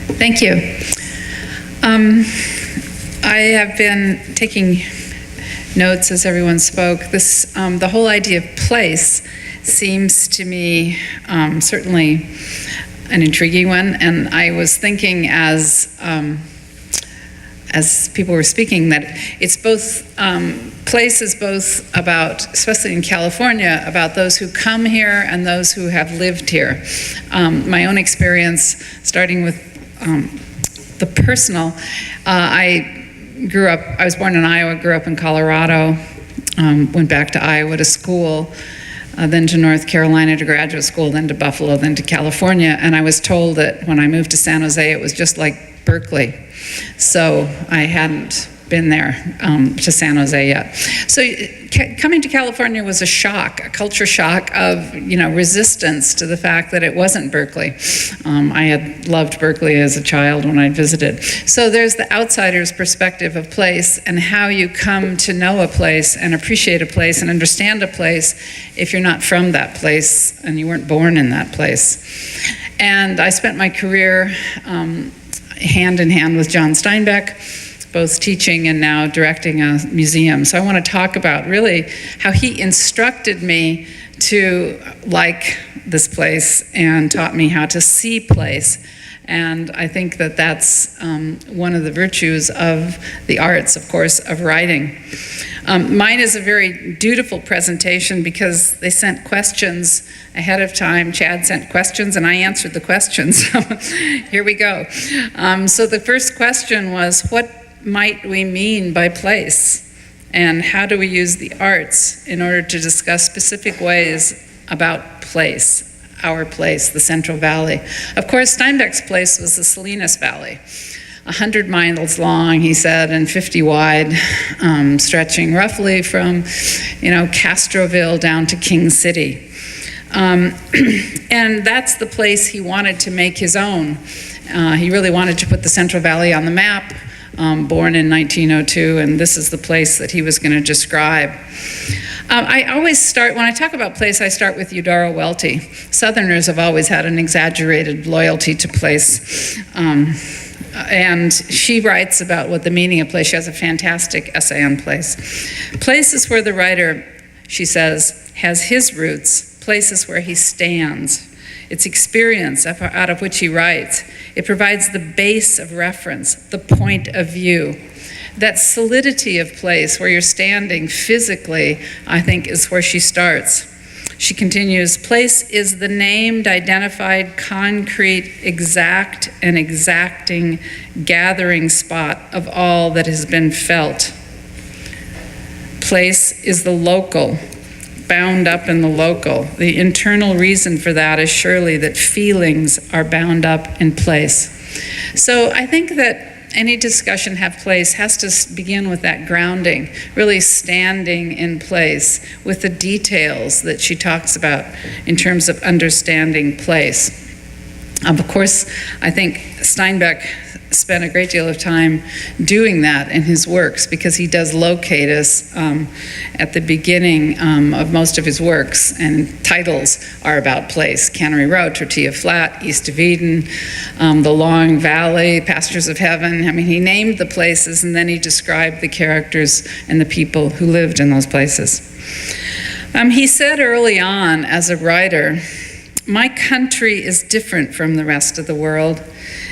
Thank you. I have been taking notes as everyone spoke. The whole idea of place seems to me certainly an intriguing one, and I was thinking as people were speaking that it's both, place is both about, especially in California, about those who come here and those who have lived here. My own experience, starting with the personal, I was born in Iowa, grew up in Colorado, went back to Iowa to school, then to North Carolina to graduate school, then to Buffalo, then to California, and I was told that when I moved to San Jose, it was just like Berkeley. So I hadn't been there to San Jose yet. So coming to California was a shock, a culture shock of, resistance to the fact that it wasn't Berkeley. I had loved Berkeley as a child when I visited. So there's the outsider's perspective of place and how you come to know a place and appreciate a place and understand a place if you're not from that place and you weren't born in that place. And I spent my career hand in hand with John Steinbeck, both teaching and now directing a museum. So I want to talk about really how he instructed me to like this place and taught me how to see place. And I think that that's one of the virtues of the arts, of course, of writing. Mine is a very dutiful presentation because they sent questions ahead of time. Chad sent questions and I answered the questions. Here we go. So the first question was, what might we mean by place? And how do we use the arts in order to discuss specific ways about place, our place, the Central Valley? Of course, Steinbeck's place was the Salinas Valley, 100 miles long, he said, and 50 wide, stretching roughly from, Castroville down to King City. And that's the place he wanted to make his own. He really wanted to put the Central Valley on the map, born in 1902, and this is the place that he was going to describe. I always start, when I talk about place, I start with Eudora Welty. Southerners have always had an exaggerated loyalty to place. And she writes about what the meaning of place. She has a fantastic essay on place. Place is where the writer, she says, has his roots. Place is where he stands. It's experience out of which he writes. It provides the base of reference, the point of view. That solidity of place where you're standing physically, I think, is where she starts. She continues, place is the named, identified, concrete, exact, and exacting gathering spot of all that has been felt. Place is the local, bound up in the local. The internal reason for that is surely that feelings are bound up in place. So I think that any discussion have place has to begin with that grounding, really standing in place with the details that she talks about in terms of understanding place. Of course, I think Steinbeck spent a great deal of time doing that in his works because he does locate us at the beginning of most of his works, and titles are about place. Cannery Row, Tortilla Flat, East of Eden, the Long Valley, Pastures of Heaven. I mean, he named the places and then he described the characters and the people who lived in those places. He said early on as a writer, "My country is different from the rest of the world.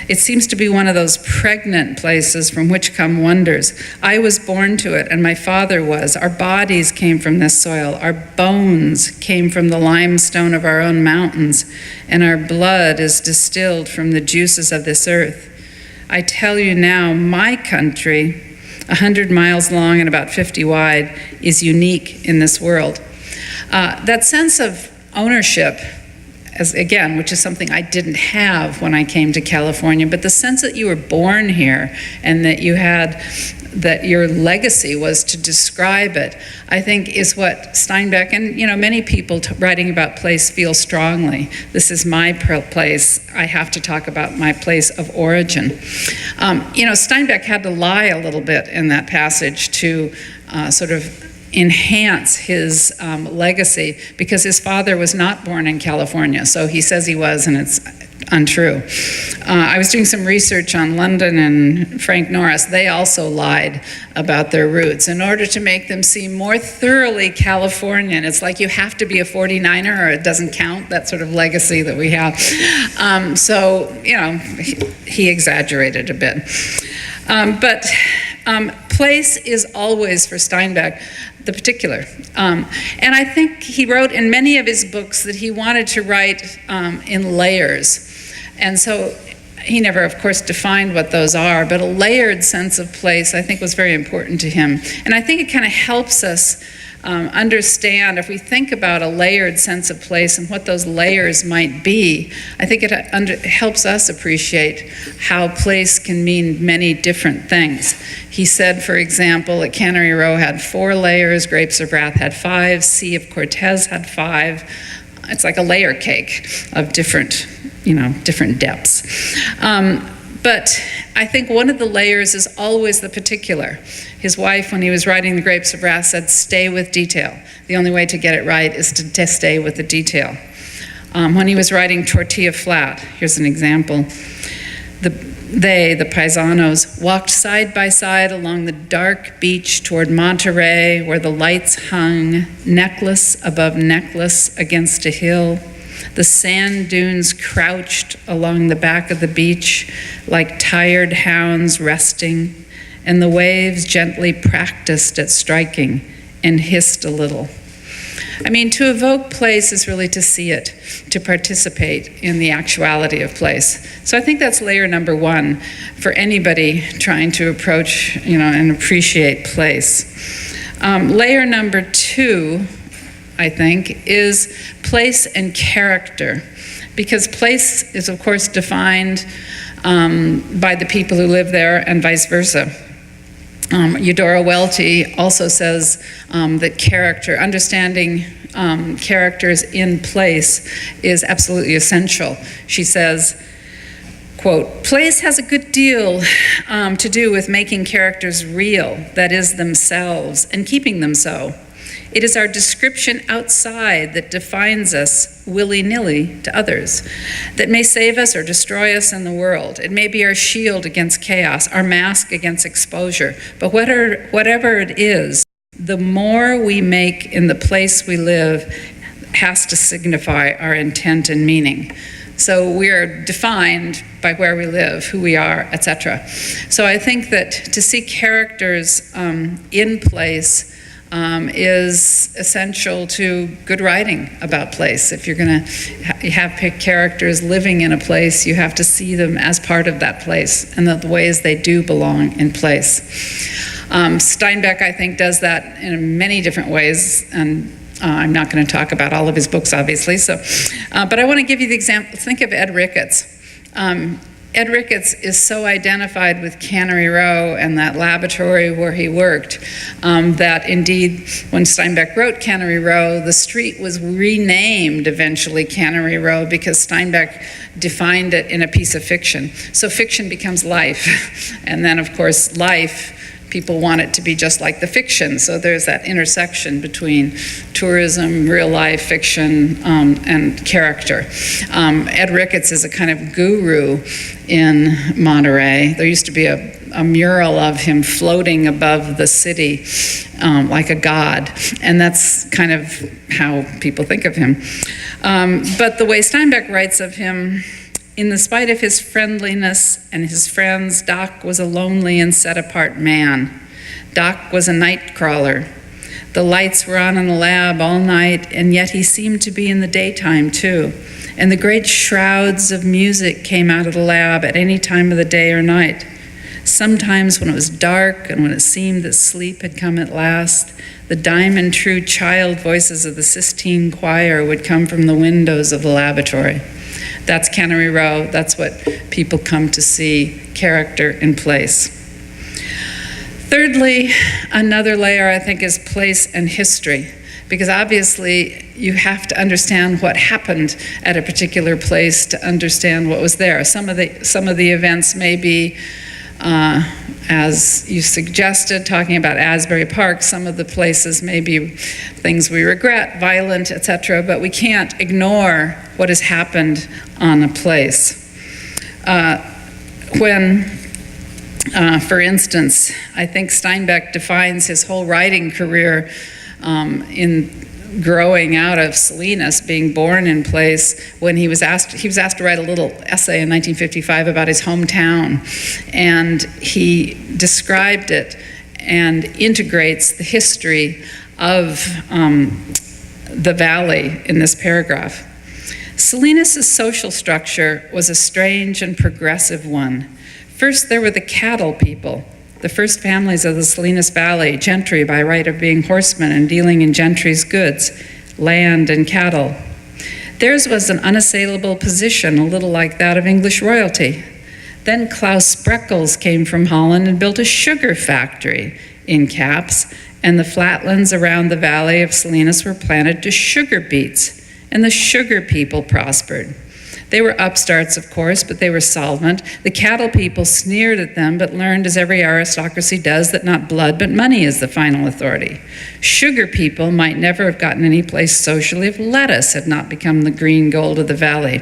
It seems to be one of those pregnant places from which come wonders. I was born to it, and my father was. Our bodies came from this soil. Our bones came from the limestone of our own mountains, and our blood is distilled from the juices of this earth. I tell you now, my country, 100 miles long and about 50 wide, is unique in this world." That sense of ownership, again, which is something I didn't have when I came to California, but the sense that you were born here and that your legacy was to describe it, I think is what Steinbeck and many people writing about place feel strongly. This is my place. I have to talk about my place of origin. Steinbeck had to lie a little bit in that passage to sort of enhance his legacy because his father was not born in California. So he says he was, and it's untrue. I was doing some research on London and Frank Norris. They also lied about their roots in order to make them seem more thoroughly Californian. It's like you have to be a 49er or it doesn't count, that sort of legacy that we have. So, you know, he exaggerated a bit. But place is always, for Steinbeck, the particular. And I think he wrote in many of his books that he wanted to write in layers. And so he never, of course, defined what those are, but a layered sense of place, I think, was very important to him. And I think it kind of helps us understand, if we think about a layered sense of place and what those layers might be, I think it helps us appreciate how place can mean many different things. He said, for example, that Cannery Row had 4 layers, Grapes of Wrath had 5, Sea of Cortez had 5. It's like a layer cake of different, different depths. But I think one of the layers is always the particular. His wife, when he was writing The Grapes of Wrath, said, stay with detail. The only way to get it right is to stay with the detail. When he was writing Tortilla Flat, here's an example. The paisanos, walked side by side along the dark beach toward Monterey, where the lights hung, necklace above necklace against a hill. The sand dunes crouched along the back of the beach like tired hounds resting, and the waves gently practiced at striking and hissed a little. I mean, to evoke place is really to see it, to participate in the actuality of place. So I think that's layer number 1 for anybody trying to approach, and appreciate place. Layer number 2, I think, is place and character, because place is, of course, defined by the people who live there and vice versa. Eudora Welty also says that character, understanding characters in place is absolutely essential. She says, quote, place has a good deal to do with making characters real, that is, themselves, and keeping them so. It is our description outside that defines us willy-nilly to others, that may save us or destroy us in the world. It may be our shield against chaos, our mask against exposure. But whatever it is, the more we make in the place we live has to signify our intent and meaning. So we are defined by where we live, who we are, etc. So I think that to see characters in place is essential to good writing about place. If you're going to have characters living in a place, you have to see them as part of that place and the ways they do belong in place. Steinbeck, I think, does that in many different ways, and I'm not going to talk about all of his books, obviously. But I want to give you the example. Think of Ed Ricketts. Ed Ricketts is so identified with Cannery Row and that laboratory where he worked that indeed, when Steinbeck wrote Cannery Row, the street was renamed eventually Cannery Row because Steinbeck defined it in a piece of fiction. So fiction becomes life. And then, of course, life, people want it to be just like the fiction. So there's that intersection between tourism, real life, fiction, and character. Ed Ricketts is a kind of guru in Monterey. There used to be a mural of him floating above the city like a god. And that's kind of how people think of him. But the way Steinbeck writes of him, in the spite of his friendliness and his friends, Doc was a lonely and set-apart man. Doc was a night crawler. The lights were on in the lab all night, and yet he seemed to be in the daytime, too. And the great shrouds of music came out of the lab at any time of the day or night. Sometimes when it was dark and when it seemed that sleep had come at last, the diamond-true child voices of the Sistine Choir would come from the windows of the laboratory. That's Cannery Row. That's what people come to see, character in place. Thirdly, another layer, I think, is place and history, because obviously you have to understand what happened at a particular place to understand what was there. Some of the events may be As you suggested, talking about Asbury Park, some of the places may be things we regret, violent, etc., but we can't ignore what has happened on a place. For instance, I think Steinbeck defines his whole writing career in growing out of Salinas, being born in place, when he was asked to write a little essay in 1955 about his hometown, and he described it and integrates the history of the valley in this paragraph. Salinas' social structure was a strange and progressive one. First, there were the cattle people, the first families of the Salinas Valley, gentry by right of being horsemen and dealing in gentry's goods, land and cattle. Theirs was an unassailable position, a little like that of English royalty. Then Klaus Spreckels came from Holland and built a sugar factory in caps, and the flatlands around the valley of Salinas were planted to sugar beets, and the sugar people prospered. They were upstarts, of course, but they were solvent. The cattle people sneered at them, but learned, as every aristocracy does, that not blood but money is the final authority. Sugar people might never have gotten any place socially if lettuce had not become the green gold of the valley.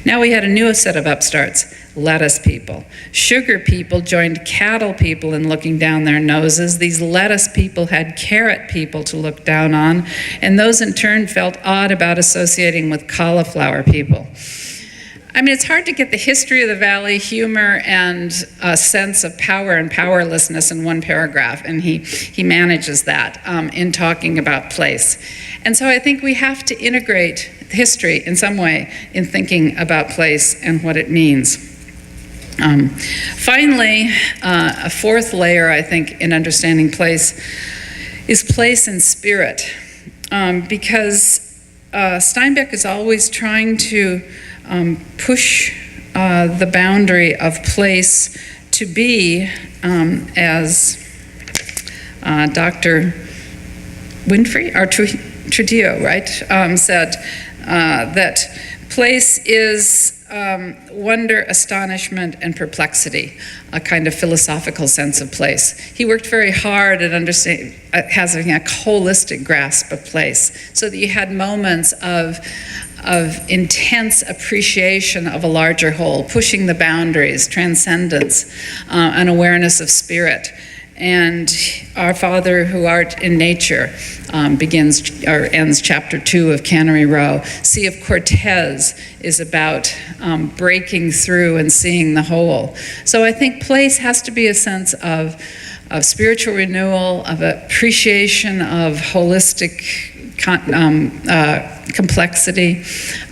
Now we had a new set of upstarts, lettuce people. Sugar people joined cattle people in looking down their noses. These lettuce people had carrot people to look down on, and those in turn felt odd about associating with cauliflower people. I mean, it's hard to get the history of the valley, humor, and a sense of power and powerlessness in one paragraph, and he manages that in talking about place. And so I think we have to integrate history in some way in thinking about place and what it means. Finally, a fourth layer, I think, in understanding place is place and spirit, because Steinbeck is always trying to push the boundary of place to be, as Dr. Winfrey, or Trujillo, right, said, that place is wonder, astonishment, and perplexity, a kind of philosophical sense of place. He worked very hard at having a holistic grasp of place, so that you had moments of intense appreciation of a larger whole, pushing the boundaries, transcendence, an awareness of spirit. And Our Father who art in nature ends chapter 2 of Cannery Row. Sea of Cortez is about breaking through and seeing the whole. So I think place has to be a sense of spiritual renewal, of appreciation of holistic complexity,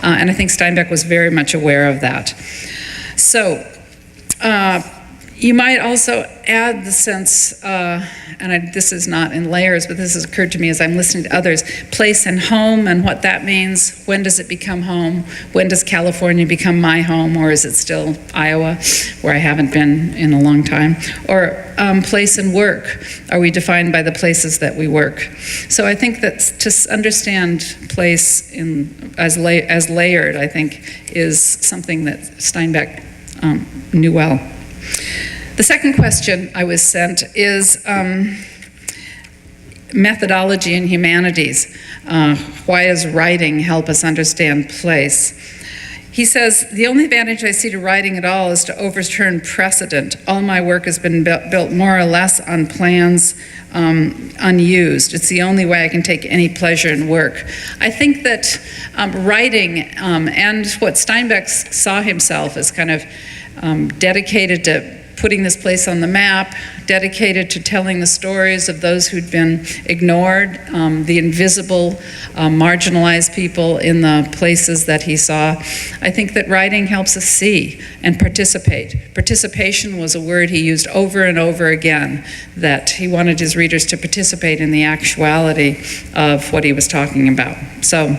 and I think Steinbeck was very much aware of that. So you might also add the sense, this is not in layers, but this has occurred to me as I'm listening to others, place and home and what that means. When does it become home? When does California become my home, or is it still Iowa, where I haven't been in a long time? Or place and work. Are we defined by the places that we work? So I think that to understand place as layered, I think, is something that Steinbeck knew well. The second question I was sent is methodology in humanities. Why does writing help us understand place? He says, the only advantage I see to writing at all is to overturn precedent. All my work has been built more or less on plans unused. It's the only way I can take any pleasure in work. I think that writing and what Steinbeck saw himself as kind of dedicated to putting this place on the map, dedicated to telling the stories of those who'd been ignored, the invisible, marginalized people in the places that he saw. I think that writing helps us see and participate. Participation was a word he used over and over again, that he wanted his readers to participate in the actuality of what he was talking about. So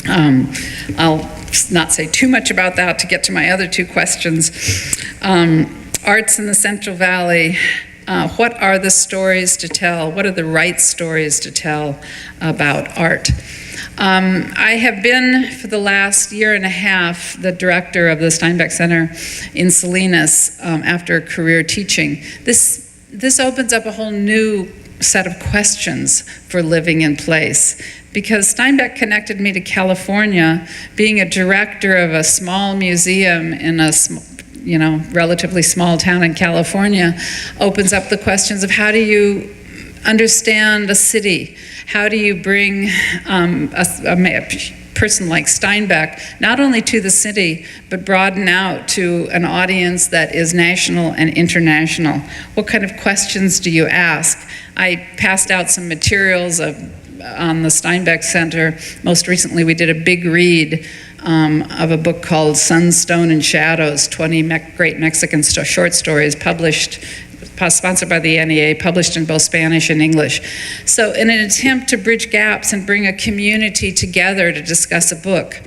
I'll not say too much about that to get to my other two questions. Arts in the Central Valley, what are the stories to tell? What are the right stories to tell about art? I have been, for the last year and a half, the director of the Steinbeck Center in Salinas after a career teaching. This opens up a whole new set of questions for living in place, because Steinbeck connected me to California. Being a director of a small museum in a relatively small town in California opens up the questions of how do you understand a city? How do you bring a person like Steinbeck not only to the city, but broaden out to an audience that is national and international? What kind of questions do you ask? I passed out some materials on the Steinbeck Center. Most recently, we did a big read of a book called Sun, Stone, and Shadows, 20 great Mexican short stories published, sponsored by the NEA, published in both Spanish and English. So in an attempt to bridge gaps and bring a community together to discuss a book,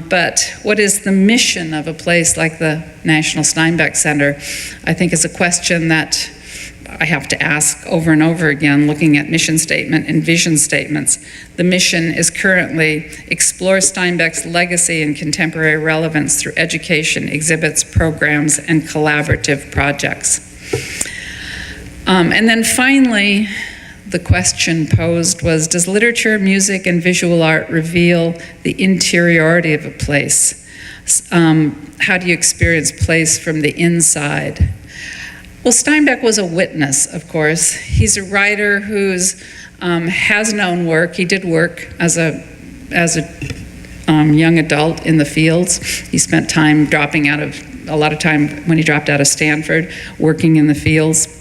but what is the mission of a place like the National Steinbeck Center, I think is a question that I have to ask over and over again, looking at mission statement and vision statements. The mission is currently explore Steinbeck's legacy and contemporary relevance through education, exhibits, programs, and collaborative projects. And then finally, the question posed was, does literature, music, and visual art reveal the interiority of a place? How do you experience place from the inside? Well, Steinbeck was a witness, of course. He's a writer who's has known work. He did work as a young adult in the fields. He spent time a lot of time when he dropped out of Stanford, working in the fields.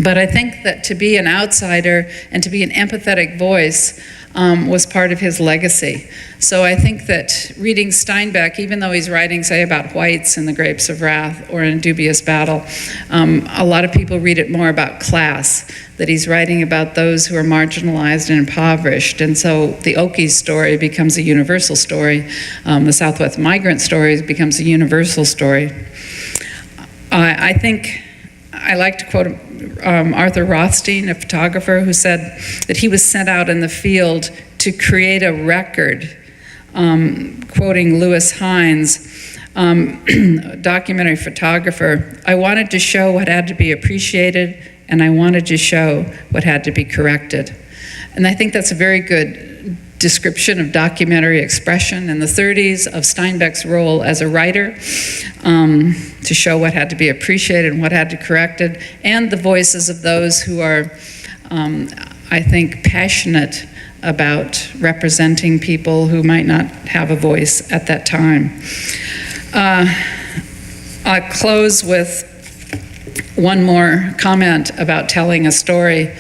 But I think that to be an outsider and to be an empathetic voice was part of his legacy. So I think that reading Steinbeck, even though he's writing, say, about whites in The Grapes of Wrath or in A Dubious Battle, a lot of people read it more about class, that he's writing about those who are marginalized and impoverished. And so the Okies story becomes a universal story. The Southwest migrant story becomes a universal story. I think I like to quote Arthur Rothstein, a photographer, who said that he was sent out in the field to create a record, quoting Lewis Hines, documentary photographer. I wanted to show what had to be appreciated, and I wanted to show what had to be corrected. And I think that's a very good description of documentary expression in the 30s, of Steinbeck's role as a writer, to show what had to be appreciated and what had to be corrected, and the voices of those who are, I think, passionate about representing people who might not have a voice at that time. I'll close with one more comment about telling a story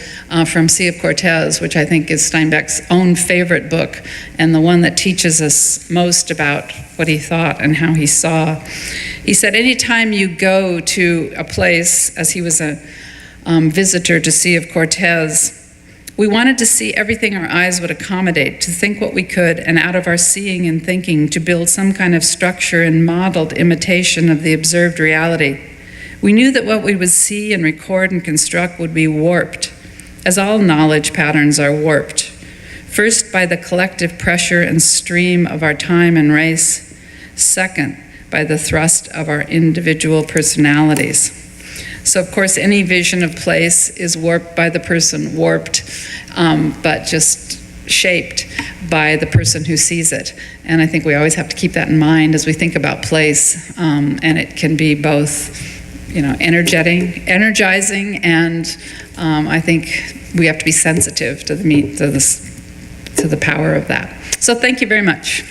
from Sea of Cortez, which I think is Steinbeck's own favorite book, and the one that teaches us most about what he thought and how he saw. He said, anytime you go to a place, as he was a visitor to Sea of Cortez, we wanted to see everything our eyes would accommodate, to think what we could, and out of our seeing and thinking, to build some kind of structure and modeled imitation of the observed reality. We knew that what we would see and record and construct would be warped, as all knowledge patterns are warped. First, by the collective pressure and stream of our time and race. Second, by the thrust of our individual personalities. So, of course, any vision of place is warped by the person, but just shaped by the person who sees it. And I think we always have to keep that in mind as we think about place, and it can be both energizing, and I think we have to be sensitive to the power of that. So thank you very much.